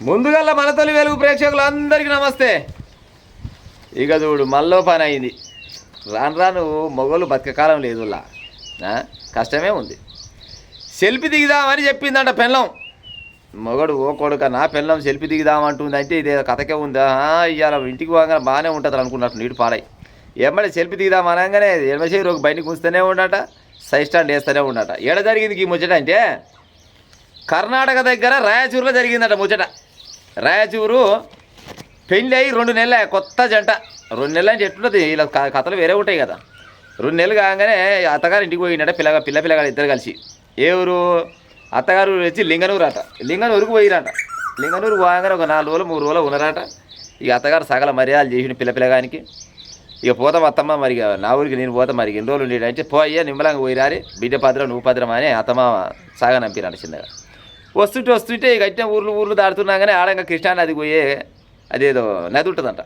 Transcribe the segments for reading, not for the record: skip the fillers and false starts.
ముందుగల్లా మన తొలి వెలుగు ప్రేక్షకులందరికీ నమస్తే. ఇక చూడు మళ్ళీ పని అయింది. రాను రాను మొగలు బతకకాలం లేదులా, కష్టమే ఉంది. సెల్ఫీ దిగుదామని చెప్పిందంట పెళ్ళం. మొగడు ఓ కొడుక నా పెళ్ళం సెల్ఫీ దిగుదామంటుంది అంటే ఇదే కథకే ఉందా, ఇవాళ ఇంటికి పోగానే బాగానే ఉంటుంది అనుకున్నట్టు నీటి పాడై ఏమంటే సెల్ఫీ దిగుదాం అనగానే ఎనమసేరు ఒక బయటకు ఉంచుతూనే ఉండట, సైడ్ స్టాండ్ వేస్తూనే ఉండట. ఏడ జరిగింది ఈ ముచ్చట అంటే కర్ణాటక దగ్గర రాయచూరులో జరిగిందట ముచ్చట. రాయచూరు పెళ్ళి అయ్యి 2 నెలలు కొత్త జంట. 2 నెలలు అంటే ఎట్లుంటుంది, ఇలా కథలు వేరే ఉంటాయి కదా. 2 నెలలు కాగానే అత్తగారు ఇంటికి పోయినట పిల్లగాడు ఇద్దరు కలిసి. ఏ ఊరు? అత్తగారు వచ్చి లింగనూరు అట. లింగనూరుకు పోయినట. లింగనూరు పోగానే ఒక 4 రోజులు 3 రోజులు ఉన్నారట. ఇక అత్తగారు సగల మర్యాదలు చేసిన పిల్లగానికి. ఇక పోతాం అత్తమ్మ, మరి నా ఊరికి నేను పోతాం, మరి ఎన్ని రోజులు ఉండేది అంటే పోయ్యా నిమ్మలంగా పోయిరారి, బిడ్డ పద్రం నువ్వు పద్రం అని అత్తమ్మ సాగనంపిరాడు చిన్నగా. వస్తుంటే ఇక అట్టే ఊర్లు దాడుతున్నాగానే ఆడంగా కృష్ణానదికి పోయే అదేదో నది ఉంటుందంట.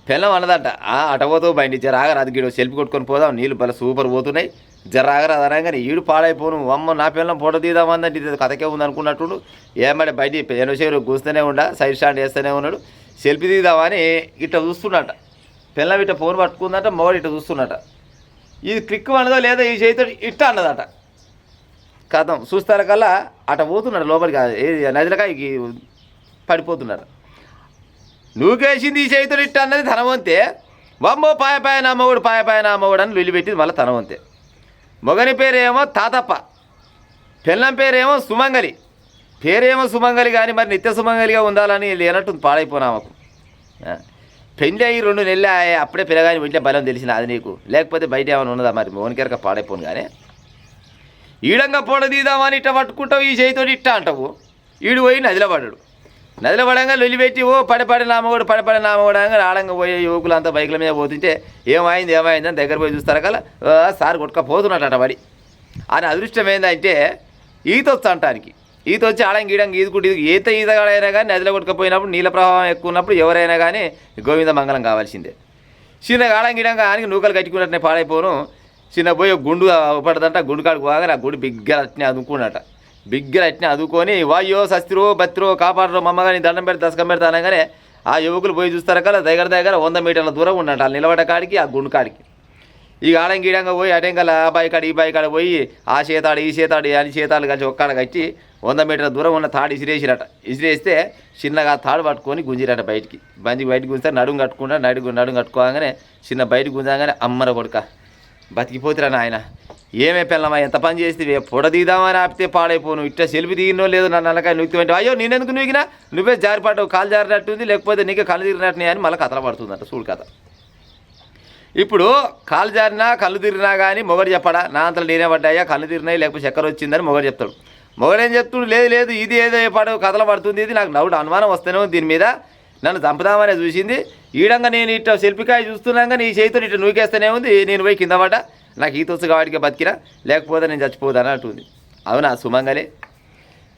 పెళ్ళం అన్నదంట, అటపోతావు బండి జరాగరాదు, గీడు సెల్ఫీ కొట్టుకొని పోదాం, నీళ్ళు బల సూపర్ పోతున్నాయి, జరాగరాదు అనగానే ఈడు పాడైపోను. అమ్మ నా పిల్లం ఫోటో తీద్దామందంటే ఇది కథకే ఉంది అనుకున్నట్టు ఏమంటే బయట ఎనసేరు కూస్తూనే ఉండా, సైడ్ స్టాండ్ వేస్తూనే ఉన్నాడు. సెల్ఫీ తీద్దామని ఇట్లా చూస్తున్నట. పిల్లం ఇట్లా ఫోన్ పట్టుకుందంట, మొగడు ఇట్లా చూస్తున్నట. ఇది క్లిక్ అన్నదో లేదా ఈ చేతితో ఇట్ట అన్నదట. కథం చూస్తారు కల్లా అట పోతున్నాడు లోపలికి, నదిలకాయకి పడిపోతున్నాడు. నువ్వుకేసింది ఈ చేతితో ఇట్ట అన్నది ధనవంతే. వమ్మో పాయపాయ నా మొగుడు అని లొల్లిపెట్టింది మళ్ళీ ధనవంతే. మొగని పేరేమో తాతప్ప, పిల్లం పేరేమో సుమంగలి. పేరేమో సుమంగలి కానీ మరి నిత్య సుమంగలిగా ఉండాలని లేనట్టు పాడైపోనామకు. పెళ్ళి అయ్యి 2 నెలలు అప్పుడే పిల్లగాని ఇంట్లో బలం తెలిసిన అది నీకు, లేకపోతే బయట ఏమైనా ఉన్నదా మరి మోనికెరక పాడైపోను. కానీ ఈడంగా పొడ తీద్దామని ఇట్ట పట్టుకుంటావు, ఈ చేతితో ఇట్ట అంటావు. ఈడు పోయి నదిలో పడ్డాడు. నదిలో పడంగా లొల్లిపెట్టి ఓ పడపడి నామగోడు అని ఆడంగా పోయే యువకులంతా బైకుల మీద పోతుంటే ఏమైంది అని దగ్గర పోయి చూస్తారు కదా, సార్ కొట్టుకపోతున్నట్ట పడి. అని అదృష్టం ఏందంటే ఈత వచ్చి అంటానికి. ఈత వచ్చి ఆడంగా ఈడంగా ఈదుకుంటూ ఈతగాడైనా కానీ నదిలో కొట్టుకపోయినప్పుడు నీళ్ళ ప్రవాహం ఎక్కువ ఉన్నప్పుడు ఎవరైనా కానీ గోవింద మంగళం కావాల్సిందే. చిన్నగా ఆడంగా ఈడంగా ఆనికి నూకలు కట్టుకున్నట్టునే పాడైపోను. చిన్న పోయి గుండు పడదంట, గుండు కాడికి పోగా ఆ గుడి బిగ్గర అట్నే అదుకున్నట. బిగ్గర అట్నే అదుకొని వాయో సస్తిరో బతిరో కాపాడరో మమ్మగాని దండం పెడితే దశకం పెడతా అనగానే ఆ యువకులు పోయి చూస్తారు కదా దగ్గర 100 మీటర్ల దూరం ఉన్నట వాళ్ళు నిలబడ్డ కాడికి, ఆ గుండు కాడికి. ఇక ఆడంగీడంగా పోయి అటెంకల ఆ బాయి కాడ ఈ బాయి కాడ పోయి ఆ చేతాడు ఈ చేతాడు అని చేతాలు కలిసి ఒక్కడ కట్టి 100 మీటర్ల దూరం ఉన్న తాడు ఇసిరేసిరట. ఇసిరేస్తే చిన్నగా తాడు పట్టుకొని గుంజిరట బయటికి. బయటికి గుంజితే నడుము కట్టుకుంటా నడుము కట్టుకోగానే చిన్న బయటకు గుంజాగానే అమ్మర కొడుక బతికిపోతురా నాయన, ఏమే పిల్లమా ఎంత పని చేస్తే పొడ దిగుదామని ఆపితే పాడైపోను, ఇట్లా సెల్ఫీ దిగినో లేదు నా నల్లకాయ నూకితే అయ్యో నేనెందుకు నూకినా, నువ్వే జారిపడ్డావు, కాలు జారినట్టుంది, లేకపోతే నీకే కళ్ళు తిరిగినట్టునే అని మళ్ళీ కథలు పడుతుందంట. చూడు కథ. ఇప్పుడు కాలు జారినా కళ్ళు తిరిగినా కానీ మొగడు చెప్పడా, నా అంతలో నేనే పడ్డాయా కళ్ళు తిరిగినాయి లేకపోతే చక్కెర వచ్చిందని మొగడు చెప్తాడు. మొగడేం చెప్తుడు, లేదు ఇది ఏదో కథలు పడుతుంది, ఇది నాకు డౌట్ అనుమానం వస్తేనే దీని మీద నన్ను చంపుదామనే చూసింది. ఈడంగా నేను ఇట్లా సెల్ఫీకాయ చూస్తున్నాగా నీ చేతితో ఇట్లా నూకేస్తూనే ఉంది, నేను పోయి కింద పడ్డా, నాకు ఈత వచ్చి కావాడికి బతికినా, లేకపోతే నేను చచ్చిపోతాను అంటుంది. అవునా సుమంగలే,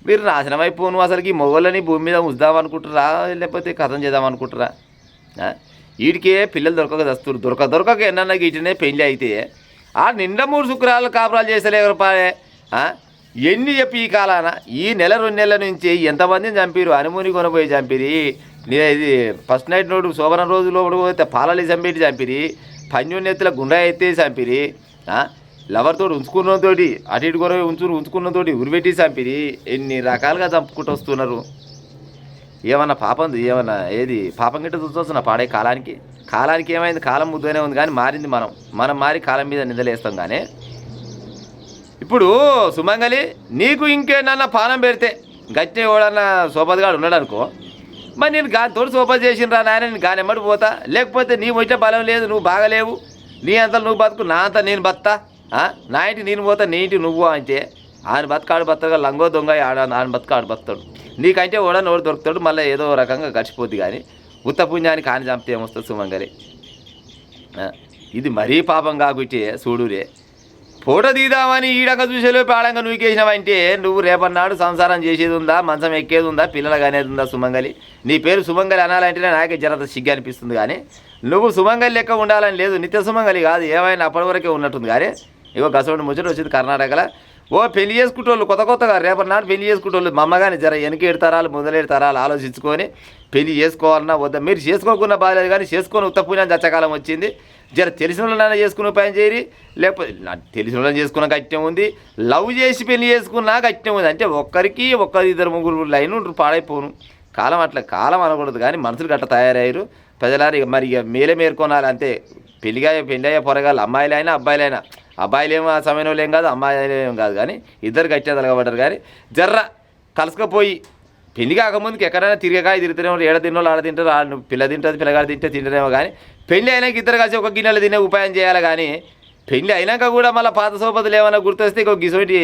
మీరు నాశనం అయిపోను. అసలుకి మొగళ్ళని భూమి మీద ఉంచుదామనుకుంటురా లేకపోతే కథం చేద్దామనుకుంటురా? వీడికే పిల్లలు దొరకక దొరకక ఎన్నన్నా గీటినే పెళ్ళి అయితే ఆ నిండా 3 శుక్రాలు కాపురాలు చేస్తలేరు పాడే. ఎన్ని చెప్పి ఈ కాలాన ఈ నెల 2 నెలల నుంచి ఎంతమందిని చంపిరు, అనుముని కొనపోయి చంపిరి, ఇది ఫస్ట్ నైట్ నోడు శోభన రోజు లోపల పోతే పాలలి చంపేటి చంపిరి, పంజున్నెత్తుల గుండా ఎత్తే చంపిరి, లవర్తో ఉంచుకున్నతోటి అటు ఇటు కొర ఉంచుకున్నతోటి ఉరిపెట్టి చంపిరి. ఎన్ని రకాలుగా చంపుకుంటూ వస్తున్నారు. ఏమన్నా పాపం ఏమన్నా పాపం గిట్ట చూస్తున్నా పాడే కాలానికి ఏమైంది, కాలం ముద్దనే ఉంది కానీ మారింది మనం మారి కాలం మీద నిందలేస్తాం. కానీ ఇప్పుడు సుమంగలి నీకు ఇంకేనన్నా పానం పెడితే గట్టి ఎవడన్నా సోపతిగాడు ఉన్నాడు అనుకో, మరి నేను తోడు సోపతి చేసినరా నాయన, నేను గాని ఎమ్మడి పోతా, లేకపోతే నీ వచ్చే బలం లేదు, నువ్వు బాగలేవు, నీ అంతలు నువ్వు బతుకు, నా అంతా నేను బత్తా, నా ఇంటి నేను పోతా, నీ ఇంటి నువ్వు అంటే ఆయన బతకాడు బతక లంగో దొంగ ఆయన బతకాడు బతాడు. నీకంటే ఓడని ఓడి దొరుకుతాడు, మళ్ళీ ఏదో రకంగా గడిచిపోద్ది. కానీ ఉత్త పుణ్యానికి ఆయన చంపితే ఏమొస్తుంది సుమంగలి? ఇది మరీ పాపం కాకుంటే చూడురే, ఫోటో తీద్దామని ఈడంగా చూసేలోపు ఆడంగా నూకేసినావంటే నువ్వు రేపన్నాడు సంసారం చేసేది ఉందా, మంచం ఎక్కేది ఉందా, పిల్లలు అనేది ఉందా? సుమంగలి, నీ పేరు సుమంగలి అనాలంటేనే నాకే జరంత సిగ్గు అనిపిస్తుంది. కానీ నువ్వు సుమంగలి లెక్క ఉండాలని లేదు, నిత్య సుమంగలి కాదు, ఏమైనా అప్పటి వరకే ఉన్నట్టుంది. కానీ ఇగో గసోడు ముచ్చట వచ్చింది కర్ణాటకలో. ఓ పెళ్లి చేసుకుంటోళ్ళు కొత్తగా రేపటి నాడు పెళ్లి చేసుకుంటోళ్ళు మా అమ్మగాని జర వెనకేడు తరాలు మొదలేడు తరాలు ఆలోచించుకొని పెళ్లి చేసుకోవాలన్నా వద్దా. మీరు చేసుకోకుండా బాగాలేదు కానీ చేసుకొని ఉత్తపుణ్యం చచ్చకాలం వచ్చింది. జర తెలిసిన వాళ్ళైనా చేసుకునే ఉపాయం చేయరి, లేకపోతే నాకు తెలిసిన వాళ్ళని చేసుకున్న గట్యం ఉంది, లవ్ చేసి పెళ్లి చేసుకున్నా గట్యం ఉంది. అంటే ఒక్కరికి ఇద్దరు ముగ్గురు లైన్ ఉంటారు, పాడైపోను కాలం. అట్లా కాలం అనకూడదు కానీ మనుషులు గట్ట తయారయ్యారు. ప్రజలారు మరి ఇక మేలే మేర్కొనాలి అంతే. పెళ్లి అయ్యే పొరగాలు అమ్మాయిలైనా అబ్బాయిలైనా, అబ్బాయిలేమో ఆ సమయంలో ఏం కాదు, అమ్మాయిలు ఏం కాదు, కానీ ఇద్దరు గట్టిగా తలగబడ్డారు. కానీ జర్ర కలుసుకపోయి పెళ్లి కాకముందుకు ఎక్కడైనా తిరిగితేనేమో ఏడ తిన్నోళ్ళు ఆడ తింటారు, ఆడ పిల్ల తింటుంది పిల్లగాడు తింటేనేమో. కానీ పెళ్లి అయినాక ఇద్దరు కలిసి ఒక గిన్నెలు తినే ఉపాయం చేయాలి. కానీ పెళ్లి అయినాక కూడా మళ్ళీ పాత సోపతులు ఏమైనా గుర్తొస్తే ఇంకో గిసోటి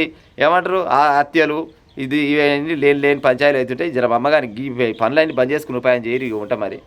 ఏమంటారు ఆ హత్యలు ఇవన్నీ లేని పంచాయతీలు అవుతుంటాయి. జర అమ్మగాని పనులన్నీ బంద్ చేసుకుని ఉపాయం చేయరు. ఇక ఉంటాం మరి.